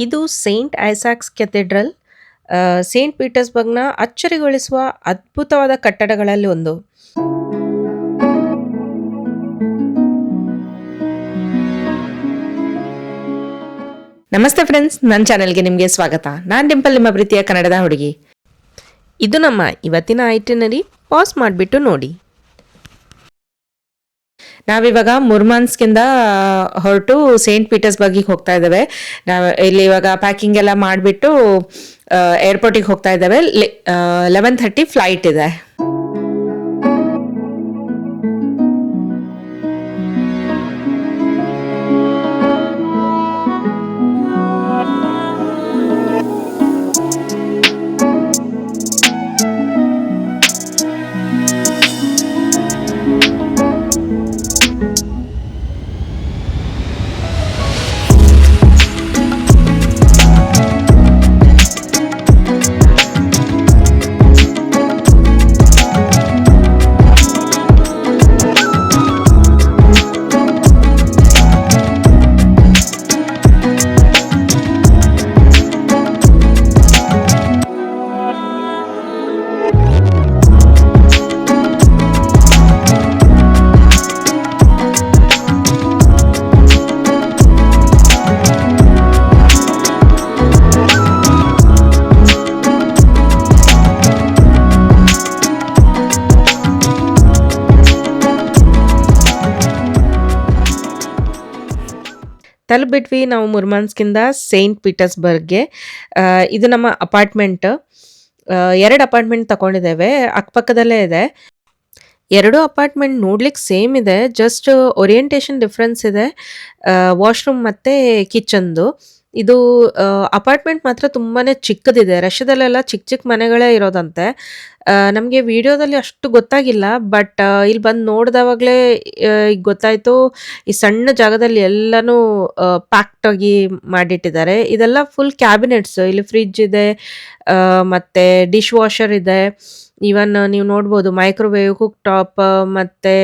ಇದು Saint Isaacs cathedral Saint ಪೀಟರ್ಸ್ಬರ್ಗ್‌ನ ಅಚ್ಚರಿಗೊಳಿಸುವ ಅದ್ಭುತವಾದ ಕಟ್ಟಡಗಳಲ್ಲಿ ಒಂದು. ನಮಸ್ತೆ ಫ್ರೆಂಡ್ಸ್, ನನ್ನ ಚಾನೆಲ್ಗೆ ನಿಮಗೆ ಸ್ವಾಗತ. ನಾನು ಡಿಂಪಲ್, ನಿಮ್ಮ ಪ್ರೀತಿಯ ಕನ್ನಡದ ಹುಡುಗಿ. ಇದು ನಮ್ಮ ಇವತ್ತಿನ ಐಟಿನರಿ. ಪಾಸ್ ಮಾಡಿಬಿಟ್ಟು ನೋಡಿ. ನಾವಿವಾಗ ಮುರ್ಮಾನ್ಸ್ಕಿಂದ ಹೊರಟು ಸೇಂಟ್ ಪೀಟರ್ಸ್ಬರ್ಗಿಗೆ ಹೋಗ್ತಾ ಇದ್ದೇವೆ. ನಾವು ಇಲ್ಲಿ ಇವಾಗ ಪ್ಯಾಕಿಂಗ್ ಎಲ್ಲ ಮಾಡಿಬಿಟ್ಟು ಏರ್ಪೋರ್ಟಿಗೆ ಹೋಗ್ತಾ ಇದ್ದೇವೆ. 11:30 ಫ್ಲೈಟ್ ಇದೆ. ತಲುಪಿಬಿಟ್ವಿ ನಾವು ಮುರ್ಮಾನ್ಸ್ಕಿಂದ ಸೇಂಟ್ ಪೀಟರ್ಸ್ಬರ್ಗ್ಗೆ. ಇದು ನಮ್ಮ ಅಪಾರ್ಟ್ಮೆಂಟ್. 2 ಅಪಾರ್ಟ್ಮೆಂಟ್ ತಗೊಂಡಿದ್ದೇವೆ, ಅಕ್ಕಪಕ್ಕದಲ್ಲೇ ಇದೆ. 2 ಅಪಾರ್ಟ್ಮೆಂಟ್ ನೋಡ್ಲಿಕ್ಕೆ ಸೇಮ್ ಇದೆ, ಜಸ್ಟ್ ಓರಿಯೆಂಟೇಷನ್ ಡಿಫ್ರೆನ್ಸ್ ಇದೆ. ವಾಶ್ರೂಮ್ ಮತ್ತು ಕಿಚನ್ದು. ಇದು ಅಪಾರ್ಟ್ಮೆಂಟ್ ಮಾತ್ರ ತುಂಬಾನೇ ಚಿಕ್ಕದಿದೆ. ರಷ್ಯಾದಲ್ಲೆಲ್ಲ ಚಿಕ್ಕ ಚಿಕ್ಕ ಮನೆಗಳೇ ಇರೋದಂತೆ. ನಮಗೆ ವಿಡಿಯೋದಲ್ಲಿ ಅಷ್ಟು ಗೊತ್ತಾಗಿಲ್ಲ, ಬಟ್ ಇಲ್ಲಿ ಬಂದು ನೋಡಿದವಾಗಲೇ ಈಗ ಗೊತ್ತಾಯಿತು. ಈ ಸಣ್ಣ ಜಾಗದಲ್ಲಿ ಎಲ್ಲನೂ ಪ್ಯಾಕ್ಟ್ ಆಗಿ ಮಾಡಿಟ್ಟಿದ್ದಾರೆ. ಇದೆಲ್ಲ ಫುಲ್ ಕ್ಯಾಬಿನೆಟ್ಸ್. ಇಲ್ಲಿ ಫ್ರಿಡ್ಜ್ ಇದೆ, ಮತ್ತು ಡಿಶ್ ವಾಷರ್ ಇದೆ. ಈವನ್ ನೀವು ನೋಡ್ಬೋದು ಮೈಕ್ರೋವೇವ್, ಕುಕ್ ಟಾಪ್ ಮತ್ತು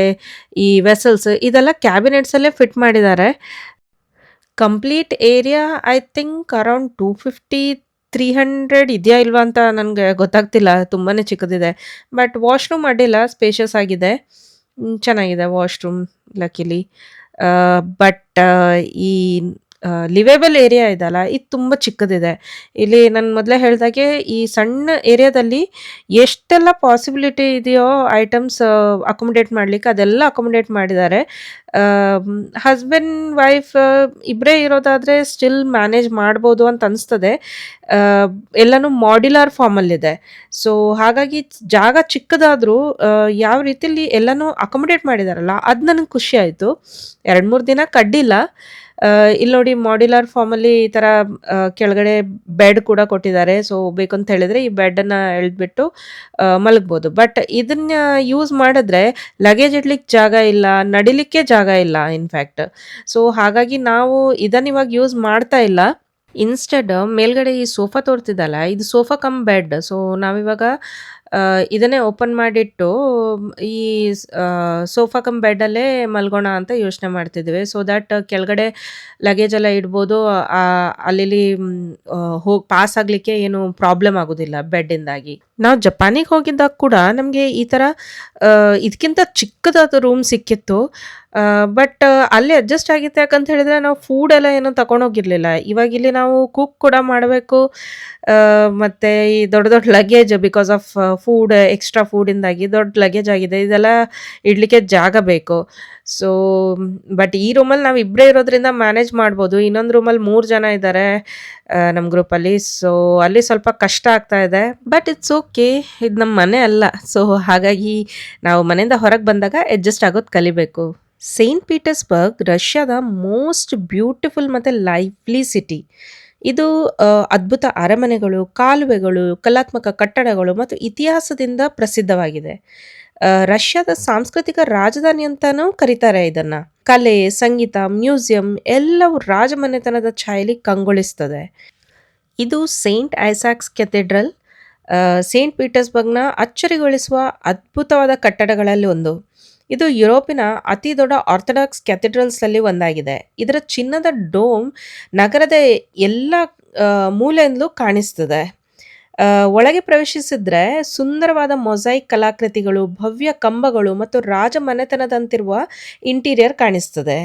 ಈ ವೆಸಲ್ಸ್ ಇದೆಲ್ಲ ಕ್ಯಾಬಿನೆಟ್ಸಲ್ಲೇ ಫಿಟ್ ಮಾಡಿದ್ದಾರೆ. Complete area I think around 250-300 ಇದೆಯಾ ಇಲ್ವಾ ಅಂತ ನನಗೆ ಗೊತ್ತಾಗ್ತಿಲ್ಲ, ತುಂಬಾ ಚಿಕ್ಕದಿದೆ. ಬಟ್ ವಾಶ್ರೂಮ್ ಅಡ್ಡಿಲ್ಲ, ಸ್ಪೇಷಿಯಸ್ ಆಗಿದೆ. ಚೆನ್ನಾಗಿದೆ ವಾಶ್ರೂಮ್ ಲಕ್ಕಿಲಿ. ಬಟ್ ಈ ಲಿವೇಬಲ್ ಏರಿಯಾ ಇದಲ್ಲ, ಇದು ತುಂಬ ಚಿಕ್ಕದಿದೆ. ಇಲ್ಲಿ ನಾನು ಮೊದಲೇ ಹೇಳ್ದಾಗೆ ಈ ಸಣ್ಣ ಏರಿಯಾದಲ್ಲಿ ಎಷ್ಟೆಲ್ಲ ಪಾಸಿಬಿಲಿಟಿ ಇದೆಯೋ ಐಟಮ್ಸ್ ಅಕೊಮಡೇಟ್ ಮಾಡಲಿಕ್ಕೆ, ಅದೆಲ್ಲ ಅಕೊಮಡೇಟ್ ಮಾಡಿದ್ದಾರೆ. ಹಸ್ಬೆಂಡ್ ವೈಫ್ ಇಬ್ಬರೇ ಇರೋದಾದರೆ ಸ್ಟಿಲ್ ಮ್ಯಾನೇಜ್ ಮಾಡ್ಬೋದು ಅಂತ ಅನಿಸ್ತದೆ. ಎಲ್ಲನೂ ಮಾಡ್ಯುಲರ್ ಫಾರ್ಮಲ್ಲಿದೆ. ಸೊ ಹಾಗಾಗಿ ಜಾಗ ಚಿಕ್ಕದಾದರೂ ಯಾವ ರೀತಿಯಲ್ಲಿ ಎಲ್ಲನೂ ಅಕೊಮಡೇಟ್ ಮಾಡಿದಾರಲ್ಲ, ಅದು ನನಗೆ ಖುಷಿ ಆಯಿತು. 2-3 ದಿನ ಕಡ್ಡಿಲ್ಲ. ಇಲ್ಲಿ ನೋಡಿ ಮಾಡ್ಯುಲರ್ ಫಾರ್ಮಲ್ಲಿ ಈ ಥರ ಕೆಳಗಡೆ ಬೆಡ್ ಕೂಡ ಕೊಟ್ಟಿದ್ದಾರೆ. ಸೊ ಬೇಕಂತ ಹೇಳಿದ್ರೆ ಈ ಬೆಡ್ಡನ್ನು ಎಳೆದ್ಬಿಟ್ಟು ಮಲಗ್ಬೋದು. ಬಟ್ ಇದನ್ನ ಯೂಸ್ ಮಾಡಿದ್ರೆ ಲಗೇಜ್ ಇಡ್ಲಿಕ್ಕೆ ಜಾಗ ಇಲ್ಲ, ನಡಿಲಿಕ್ಕೆ ಜಾಗ ಇಲ್ಲ ಇನ್ಫ್ಯಾಕ್ಟ್. ಸೊ ಹಾಗಾಗಿ ನಾವು ಇದನ್ನ ಇವಾಗ ಯೂಸ್ ಮಾಡ್ತಾ ಇಲ್ಲ. ಇನ್ಸ್ಟೆಡ್ ಮೇಲ್ಗಡೆ ಈ ಸೋಫಾ ತೋರ್ತಿದ್ದಲ್ಲ, ಇದು ಸೋಫಾ ಕಮ್ ಬೆಡ್. ಸೊ ನಾವಿವಾಗ ಇದನ್ನೇ ಓಪನ್ ಮಾಡಿಟ್ಟು ಈ ಸೋಫಾ ಕಮ್ ಬೆಡ್ಡಲ್ಲೇ ಮಲ್ಗೋಣ ಅಂತ ಯೋಚನೆ ಮಾಡ್ತಿದ್ವಿ. ಸೊ ದ್ಯಾಟ್ ಕೆಳಗಡೆ ಲಗೇಜ್ ಎಲ್ಲ ಇಡ್ಬೋದು. ಅಲ್ಲಿ ಹೋಗಿ ಪಾಸ್ ಆಗಲಿಕ್ಕೆ ಏನು ಪ್ರಾಬ್ಲಮ್ ಆಗೋದಿಲ್ಲ ಬೆಡ್ಡಿಂದಾಗಿ. ನಾವು ಜಪಾನಿಗೆ ಹೋಗಿದ್ದಾಗ ಕೂಡ ನಮಗೆ ಈ ಥರ ಇದಕ್ಕಿಂತ ಚಿಕ್ಕದಾದ ರೂಮ್ ಸಿಕ್ಕಿತ್ತು. ಬಟ್ ಅಲ್ಲಿ ಅಡ್ಜಸ್ಟ್ ಆಗಿತ್ತು. ಯಾಕಂತ ಹೇಳಿದ್ರೆ ನಾವು ಫುಡ್ ಎಲ್ಲ ಏನೂ ತಗೊಂಡೋಗಿರ್ಲಿಲ್ಲ. ಇವಾಗ ಇಲ್ಲಿ ನಾವು ಕುಕ್ ಕೂಡ ಮಾಡಬೇಕು. ಮತ್ತು ಈ ದೊಡ್ಡ ದೊಡ್ಡ luggage because of food, extra ಫುಡ್ಡಿಂದಾಗಿ ದೊಡ್ಡ ಲಗೇಜ್ ಆಗಿದೆ. ಇದೆಲ್ಲ ಇಡಲಿಕ್ಕೆ ಜಾಗ ಬೇಕು. ಸೊ ಬಟ್ ಈ ರೂಮಲ್ಲಿ ನಾವು ಇಬ್ಬರೇ ಇರೋದ್ರಿಂದ ಮ್ಯಾನೇಜ್ ಮಾಡ್ಬೋದು. ಇನ್ನೊಂದು ರೂಮಲ್ಲಿ 3 ಜನ ಇದ್ದಾರೆ ನಮ್ಮ ಗ್ರೂಪಲ್ಲಿ. ಸೊ ಅಲ್ಲಿ ಸ್ವಲ್ಪ ಕಷ್ಟ ಆಗ್ತಾ ಇದೆ. ಬಟ್ ಇಟ್ಸ್ ಓಕೆ, ಇದು ನಮ್ಮ ಮನೆ ಅಲ್ಲ. ಸೊ ಹಾಗಾಗಿ ನಾವು ಮನೆಯಿಂದ ಹೊರಗೆ ಬಂದಾಗ ಅಡ್ಜಸ್ಟ್ ಆಗೋದು ಕಲಿಬೇಕು. ಸೇಂಟ್ ಪೀಟರ್ಸ್ಬರ್ಗ್ ರಷ್ಯಾದ ಮೋಸ್ಟ್ ಬ್ಯೂಟಿಫುಲ್ ಮತ್ತು ಲೈವ್ಲಿ ಸಿಟಿ. ಇದು ಅದ್ಭುತ ಅರಮನೆಗಳು, ಕಾಲುವೆಗಳು, ಕಲಾತ್ಮಕ ಕಟ್ಟಡಗಳು ಮತ್ತು ಇತಿಹಾಸದಿಂದ ಪ್ರಸಿದ್ಧವಾಗಿದೆ. ರಷ್ಯಾದ ಸಾಂಸ್ಕೃತಿಕ ರಾಜಧಾನಿ ಅಂತಾನೂ ಕರೀತಾರೆ ಇದನ್ನ. ಕಲೆ, ಸಂಗೀತ, ಮ್ಯೂಸಿಯಂ ಎಲ್ಲವೂ ರಾಜಮನೆತನದ ಛಾಯೆಯಲ್ಲಿ ಕಂಗೊಳಿಸ್ತದೆ. ಇದು ಸೇಂಟ್ ಐಸಾಕ್ಸ್ ಕೆಥೆಡ್ರಲ್ ಸೇಂಟ್ ಪೀಟರ್ಸ್ಬರ್ಗ್‌ನ ಅಚ್ಚರಿಗೊಳಿಸುವ ಅದ್ಭುತವಾದ ಕಟ್ಟಡಗಳಲ್ಲಿ ಒಂದು. ಇದು ಯುರೋಪಿನ ಅತಿ ದೊಡ್ಡ ಆರ್ಥೋಡಾಕ್ಸ್ ಕ್ಯಾಥೆಡ್ರಲ್ಸ್‌ನಲ್ಲಿ ಒಂದಾಗಿದೆ. ಇದರ ಚಿನ್ನದ ಡೋಮ್ ನಗರದ ಎಲ್ಲ ಮೂಲೆಯಿಂದಲೂ ಕಾಣಿಸ್ತದೆ. ಒಳಗೆ ಪ್ರವೇಶಿಸಿದ್ರೆ ಸುಂದರವಾದ ಮೊಸಾಯಿಕ್ ಕಲಾಕೃತಿಗಳು, ಭವ್ಯ ಕಂಬಗಳು ಮತ್ತು ರಾಜಮನೆತನದಂತಿರುವ ಇಂಟೀರಿಯರ್ ಕಾಣಿಸ್ತದೆ.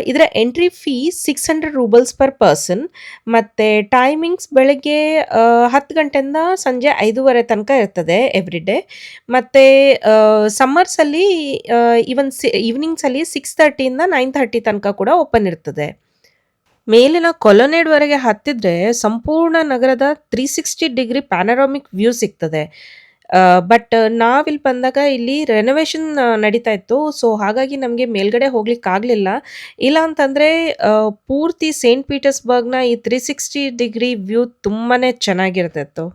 ಇದರ ಎಂಟ್ರಿ ಫೀ ₹600 ಪರ್ ಪರ್ಸನ್. ಮತ್ತು ಟೈಮಿಂಗ್ಸ್ ಬೆಳಗ್ಗೆ 10 ಗಂಟೆಯಿಂದ ಸಂಜೆ 5:30 ತನಕ ಇರ್ತದೆ ಎವ್ರಿ ಡೇ. ಮತ್ತು ಸಮ್ಮರ್ಸಲ್ಲಿ ಈವ್ನಿಂಗ್ಸಲ್ಲಿ 6:30 ಇಂದ 9:30 ತನಕ ಕೂಡ ಓಪನ್ ಇರ್ತದೆ. ಮೇಲಿನ ಕೊಲೊನೇಡ್‌ವರೆಗೆ ಹತ್ತಿದ್ರೆ ಸಂಪೂರ್ಣ ನಗರದ 360 ಡಿಗ್ರಿ ಪ್ಯಾನರಾಮಿಕ್ ವ್ಯೂ ಸಿಗ್ತದೆ. ಬಟ್ ನಾವಿಲ್ಲಿ ಬಂದಾಗ ಇಲ್ಲಿ ರೆನೋವೇಷನ್ ನಡೀತಾ ಇತ್ತು. ಸೊ, ಹಾಗಾಗಿ ನಮಗೆ ಮೇಲ್ಗಡೆ ಹೋಗ್ಲಿಕ್ಕಾಗ್ಲಿಲ್ಲ. ಇಲ್ಲ ಅಂತಂದ್ರೆ ಪೂರ್ತಿ ಸೇಂಟ್ ಪೀಟರ್ಸ್‌ಬರ್ಗ್‌ನ ಈ 360 ಡಿಗ್ರಿ ವ್ಯೂ ತುಂಬಾನೇ ಚೆನ್ನಾಗಿರ್ತಿತ್ತು.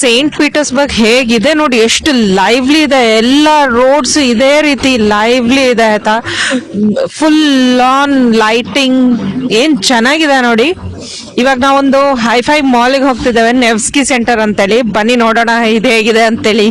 ಸೇಂಟ್ ಪೀಟರ್ಸ್ಬರ್ಗ್ ಹೇಗಿದೆ ನೋಡಿ, ಎಷ್ಟು ಲೈವ್ಲಿ ಇದೆ. ಎಲ್ಲ ರೋಡ್ಸ್ ಇದೇ ರೀತಿ ಲೈವ್ಲಿ ಇದೆ ಆಯ್ತಾ. ಫುಲ್ ಆನ್ ಲೈಟಿಂಗ್ ಏನ್ ಚೆನ್ನಾಗಿದೆ ನೋಡಿ. ಇವಾಗ ನಾವೊಂದು ಹೈಫೈ ಮಾಲಿಗೆ ಹೋಗ್ತಿದ್ದೇವೆ, ನೆವ್ಸ್ಕಿ ಸೆಂಟರ್ ಅಂತೇಳಿ. ಬನ್ನಿ ನೋಡೋಣ ಇದು ಹೇಗಿದೆ ಅಂತೇಳಿ.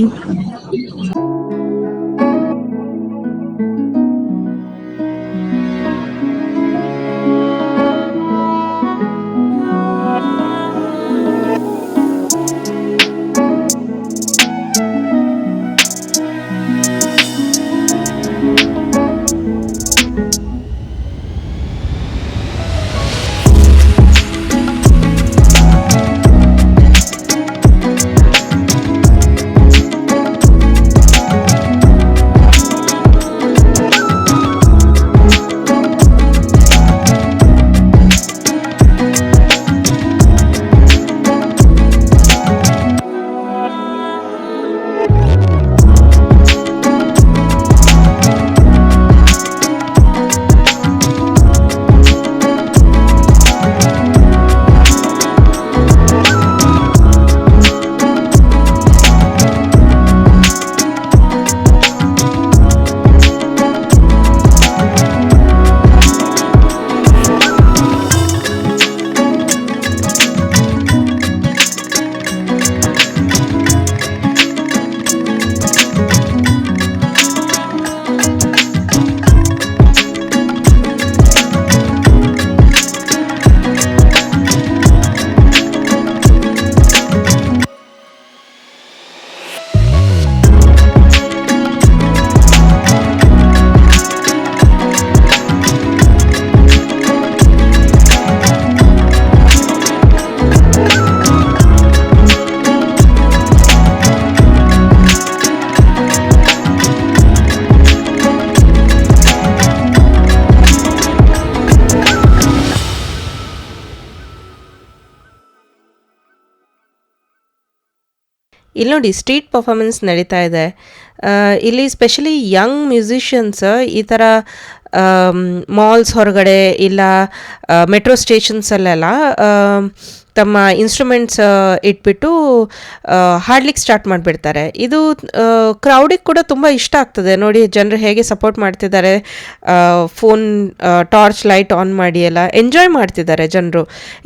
ಇಲ್ಲಿ ನೋಡಿ ಸ್ಟ್ರೀಟ್ ಪರ್ಫಾರ್ಮೆನ್ಸ್ ನಡೀತಾ ಇದೆ. ಇಲ್ಲಿ ಸ್ಪೆಷಲಿ ಯಂಗ್ ಮ್ಯೂಸಿಷಿಯನ್ಸ್ ಈ ಥರ ಮಾಲ್ಸ್ ಹೊರಗಡೆ ಇಲ್ಲ ಮೆಟ್ರೋ ಸ್ಟೇಷನ್ಸಲ್ಲೆಲ್ಲ ತಮ್ಮ ಇನ್ಸ್ಟ್ರೂಮೆಂಟ್ಸ್ ಇಟ್ಬಿಟ್ಟು ಹಾಡ್ಲಿಕ್ಕೆ ಸ್ಟಾರ್ಟ್ ಮಾಡಿಬಿಡ್ತಾರೆ. ಇದು ಕ್ರೌಡಿಗೆ ಕೂಡ ತುಂಬ ಇಷ್ಟ ಆಗ್ತದೆ. ನೋಡಿ ಜನರು ಹೇಗೆ ಸಪೋರ್ಟ್ ಮಾಡ್ತಿದ್ದಾರೆ, ಫೋನ್ ಟಾರ್ಚ್ ಲೈಟ್ ಆನ್ ಮಾಡಿ ಎಲ್ಲ ಎಂಜಾಯ್ ಮಾಡ್ತಿದ್ದಾರೆ ಜನರು.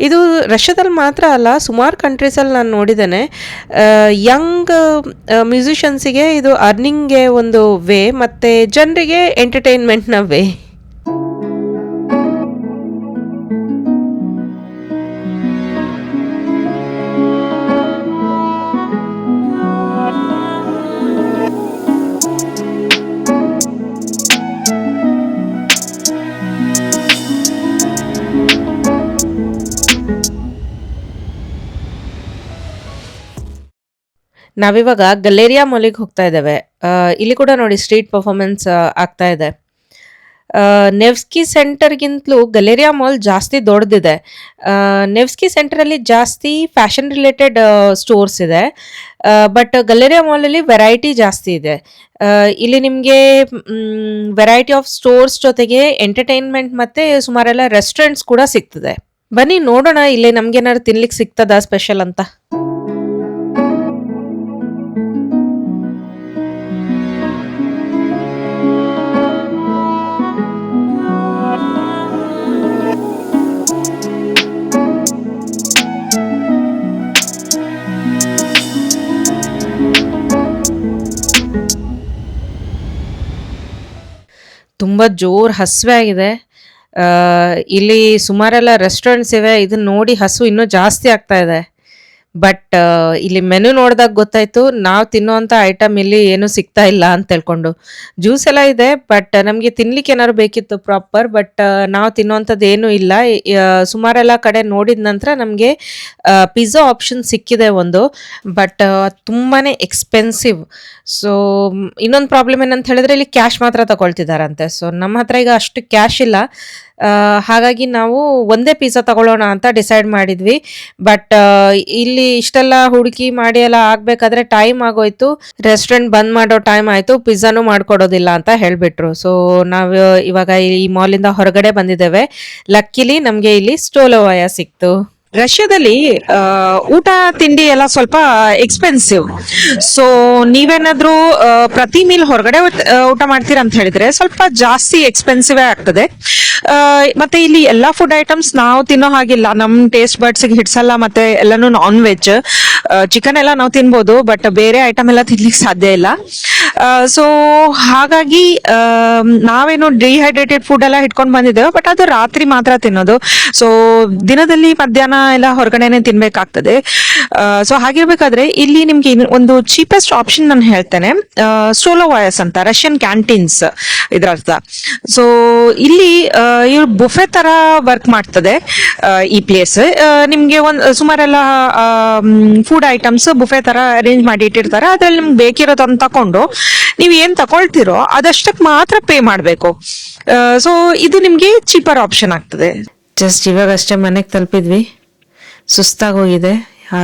ಇದು ರಷ್ಯಾದಲ್ಲಿ ಮಾತ್ರ ಅಲ್ಲ, ಸುಮಾರು ಕಂಟ್ರೀಸಲ್ಲಿ ನಾನು ನೋಡಿದ್ದೇನೆ. ಯಂಗ್ ಮ್ಯೂಸಿಷಿಯನ್ಸಿಗೆ ಇದು ಅರ್ನಿಂಗ್ಗೆ ಒಂದು ವೇ ಮತ್ತು ಜನರಿಗೆ ಎಂಟರ್ಟೈನ್ಮೆಂಟ್ನ ವೇ. ನಾವಿವಾಗ ಗಲೇರಿಯಾ ಮಾಲಿಗೆ ಹೋಗ್ತಾ ಇದ್ದೇವೆ. ಇಲ್ಲಿ ಕೂಡ ನೋಡಿ ಸ್ಟ್ರೀಟ್ ಪರ್ಫಾರ್ಮೆನ್ಸ್ ಆಗ್ತಾ ಇದೆ. ನೆವ್ಸ್ಕಿ ಸೆಂಟರ್ಗಿಂತಲೂ ಗಲೇರಿಯಾ ಮಾಲ್ ಜಾಸ್ತಿ ದೊಡ್ಡದಿದೆ. ನೆವ್ಸ್ಕಿ ಸೆಂಟರಲ್ಲಿ ಜಾಸ್ತಿ ಫ್ಯಾಷನ್ ರಿಲೇಟೆಡ್ ಸ್ಟೋರ್ಸ್ ಇದೆ, ಬಟ್ ಗಲೇರಿಯಾ ಮಾಲಲ್ಲಿ ವೆರೈಟಿ ಜಾಸ್ತಿ ಇದೆ. ಇಲ್ಲಿ ನಿಮಗೆ ವೆರೈಟಿ ಆಫ್ ಸ್ಟೋರ್ಸ್ ಜೊತೆಗೆ ಎಂಟರ್ಟೈನ್ಮೆಂಟ್ ಮತ್ತು ಸುಮಾರೆಲ್ಲ ರೆಸ್ಟೋರೆಂಟ್ಸ್ ಕೂಡ ಸಿಗ್ತದೆ. ಬನ್ನಿ ನೋಡೋಣ ಇಲ್ಲಿ ನಮ್ಗೇನಾದ್ರು ತಿನ್ಲಿಕ್ಕೆ ಸಿಗ್ತದಾ ಸ್ಪೆಷಲ್ ಅಂತ. ತುಂಬ ಜೋರು ಹಸಿವೆ ಆಗಿದೆ. ಇಲ್ಲಿ ಸುಮಾರೆಲ್ಲ ರೆಸ್ಟೋರೆಂಟ್ಸ್ ಇವೆ. ಇದನ್ನ ನೋಡಿ ಹಸು ಇನ್ನೂ ಜಾಸ್ತಿ ಆಗ್ತಾ ಇದೆ. ಬಟ್ ಇಲ್ಲಿ ಮೆನು ನೋಡಿದಾಗ ಗೊತ್ತಾಯ್ತು ನಾವು ತಿನ್ನುವಂಥ ಐಟಮ್ ಇಲ್ಲಿ ಏನೂ ಸಿಗ್ತಾ ಇಲ್ಲ ಅಂತ ಹೇಳ್ಕೊಂಡು. ಜ್ಯೂಸ್ ಎಲ್ಲ ಇದೆ, ಬಟ್ ನಮಗೆ ತಿನ್ಲಿಕ್ಕೆ ಏನಾದ್ರು ಬೇಕಿತ್ತು ಪ್ರಾಪರ್, ಬಟ್ ನಾವು ತಿನ್ನುವಂಥದ್ದು ಏನೂ ಇಲ್ಲ. ಸುಮಾರೆಲ್ಲ ಕಡೆ ನೋಡಿದ ನಂತರ ನಮಗೆ ಪಿಜ್ಜಾ ಆಪ್ಷನ್ ಸಿಕ್ಕಿದೆ ಒಂದು, ಬಟ್ ತುಂಬಾ ಎಕ್ಸ್ಪೆನ್ಸಿವ್. ಸೊ ಇನ್ನೊಂದು ಪ್ರಾಬ್ಲಮ್ ಏನಂತ ಹೇಳಿದ್ರೆ ಇಲ್ಲಿ ಕ್ಯಾಶ್ ಮಾತ್ರ ತಗೊಳ್ತಿದ್ದಾರಂತೆ. ಸೊ ನಮ್ಮ ಹತ್ರ ಈಗ ಅಷ್ಟು ಕ್ಯಾಶ್ ಇಲ್ಲ. ಹಾಗಾಗಿ ನಾವು ಒಂದೇ ಪಿಜ್ಜಾ ತಗೊಳ್ಳೋಣ ಅಂತ ಡಿಸೈಡ್ ಮಾಡಿದ್ವಿ. ಬಟ್ ಇಲ್ಲಿ ಇಷ್ಟೆಲ್ಲ ಹುಡುಕಿ ಮಾಡಿ ಎಲ್ಲ ಆಗ್ಬೇಕಾದ್ರೆ ಟೈಮ್ ಆಗೋಯ್ತು. ರೆಸ್ಟೋರೆಂಟ್ ಬಂದ್ ಮಾಡೋ ಟೈಮ್ ಆಯ್ತು, ಪಿಜ್ಜಾನು ಮಾಡ್ಕೊಡೋದಿಲ್ಲ ಅಂತ ಹೇಳ್ಬಿಟ್ರು. ಸೊ ನಾವು ಇವಾಗ ಈ ಮಾಲಿಂದ ಹೊರಗಡೆ ಬಂದಿದ್ದೇವೆ. ಲಕ್ಕಿಲಿ ನಮ್ಗೆ ಇಲ್ಲಿ ಸ್ಟೋಲೋವಾಯ ಸಿಕ್ತು. ರಷ್ಯಾದಲ್ಲಿ ಊಟ ತಿಂಡಿ ಎಲ್ಲ ಸ್ವಲ್ಪ ಎಕ್ಸ್ಪೆನ್ಸಿವ್. ಸೊ ನೀವೇನಾದ್ರೂ ಪ್ರತಿ ಮೀಲ್ ಹೊರಗಡೆ ಊಟ ಮಾಡ್ತೀರಾ ಅಂತ ಹೇಳಿದ್ರೆ ಸ್ವಲ್ಪ ಜಾಸ್ತಿ ಎಕ್ಸ್ಪೆನ್ಸಿವ್ ಆಗ್ತದೆ. ಮತ್ತೆ ಇಲ್ಲಿ ಎಲ್ಲಾ ಫುಡ್ ಐಟಮ್ಸ್ ನಾವು ತಿನ್ನೋ ಹಾಗಿಲ್ಲ, ನಮ್ ಟೇಸ್ಟ್ ಬರ್ಡ್ಸ್ ಹಿಡ್ಸಲ್ಲ. ಮತ್ತೆ ಎಲ್ಲಾನು ನಾನ್ ವೆಜ್, ಚಿಕನ್ ಎಲ್ಲ ನಾವು ತಿನ್ಬೋದು, ಬಟ್ ಬೇರೆ ಐಟಮ್ ಎಲ್ಲ ತಿನ್ಲಿಕ್ಕೆ ಸಾಧ್ಯ ಇಲ್ಲ. ಸೊ ಹಾಗಾಗಿ ನಾವೇನು ಡಿಹೈಡ್ರೇಟೆಡ್ ಫುಡ್ ಎಲ್ಲ ಇಟ್ಕೊಂಡು ಬಂದಿದ್ದೇವೆ, ಬಟ್ ಅದು ರಾತ್ರಿ ಮಾತ್ರ ತಿನ್ನೋದು. ಸೊ ದಿನದಲ್ಲಿ ಮಧ್ಯಾಹ್ನ ಎಲ್ಲ ಹೊರಗಡೆನೆ ತಿನ್ಬೇಕಾಗ್ತದೆ. ಸೊ ಹಾಗಿರ್ಬೇಕಾದ್ರೆ ಇಲ್ಲಿ ನಿಮ್ಗೆ ಒಂದು ಚೀಪೆಸ್ಟ್ ಆಪ್ಷನ್ ನಾನು ಹೇಳ್ತೇನೆ, ಸ್ಟೋಲೋವಾಯಸ್ ಅಂತ, ರಷ್ಯನ್ ಕ್ಯಾಂಟೀನ್ಸ್ ಇದ್ರರ್ಥ. ಸೊ ಇಲ್ಲಿ ಇವ್ರು ಬುಫೆ ತರ ವರ್ಕ್ ಮಾಡ್ತದೆ ಈ ಪ್ಲೇಸ್. ನಿಮ್ಗೆ ಸುಮಾರೆಲ್ಲ ಫುಡ್ ಐಟಮ್ಸ್ ಬುಫೆ ತರ ಅರೇಂಜ್ ಮಾಡಿ ಇಟ್ಟಿರ್ತಾರೆ. ಅದ್ರಲ್ಲಿ ನಿಮ್ಗೆ ಬೇಕಿರೋದನ್ನ ತಕೊಂಡು ನೀವ್ ಏನ್ ತಗೊಳ್ತಿರೋ ಅದಷ್ಟಕ್ಕೆ ಮಾತ್ರ ಪೇ ಮಾಡ್ಬೇಕು. ಸೊ ಇದು ನಿಮ್ಗೆ ಚೀಪರ್ ಆಪ್ಷನ್ ಆಗ್ತದೆ. ಜಸ್ಟ್ ಇವಾಗ ಅಷ್ಟೇ ಮನೆಗೆ ತಲುಪಿದ್ವಿ, ಸುಸ್ತಾಗೋಗಿದೆ.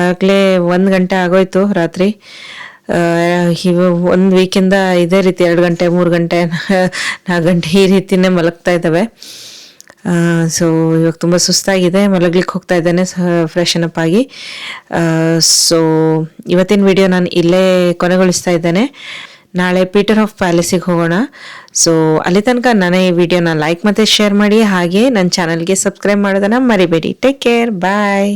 ಆಗಲೇ 1 ಗಂಟೆ ಆಗೋಯ್ತು ರಾತ್ರಿ. ಒಂದು ವೀಕಿಂದ ಇದೇ ರೀತಿ 2 ಗಂಟೆ 3 ಗಂಟೆ 4 ಗಂಟೆ ಈ ರೀತಿನೇ ಮಲಗ್ತಾ ಇದ್ದಾವೆ. ಸೊ ಇವಾಗ ತುಂಬ ಸುಸ್ತಾಗಿದೆ, ಮಲಗ್ಲಿಕ್ಕೆ ಹೋಗ್ತಾ ಇದ್ದೇನೆ ಫ್ರೆಶನ್ ಅಪ್ ಆಗಿ. ಸೊ ಇವತ್ತಿನ ವಿಡಿಯೋ ನಾನು ಇಲ್ಲೇ ಕೊನೆಗೊಳಿಸ್ತಾ ಇದ್ದೇನೆ. ನಾಳೆ ಪೀಟರ್ ಆಫ್ ಪ್ಯಾಲೇಸಿಗೆ ಹೋಗೋಣ. ಸೊ ಅಲ್ಲಿ ತನಕ ನನ್ನ ಈ ವಿಡಿಯೋನ ಲೈಕ್ ಮತ್ತು ಶೇರ್ ಮಾಡಿ, ಹಾಗೆ ನನ್ನ ಚಾನಲ್ಗೆ ಸಬ್ಸ್ಕ್ರೈಬ್ ಮಾಡೋದನ್ನು ಮರಿಬೇಡಿ. ಟೇಕ್ ಕೇರ್, ಬಾಯ್.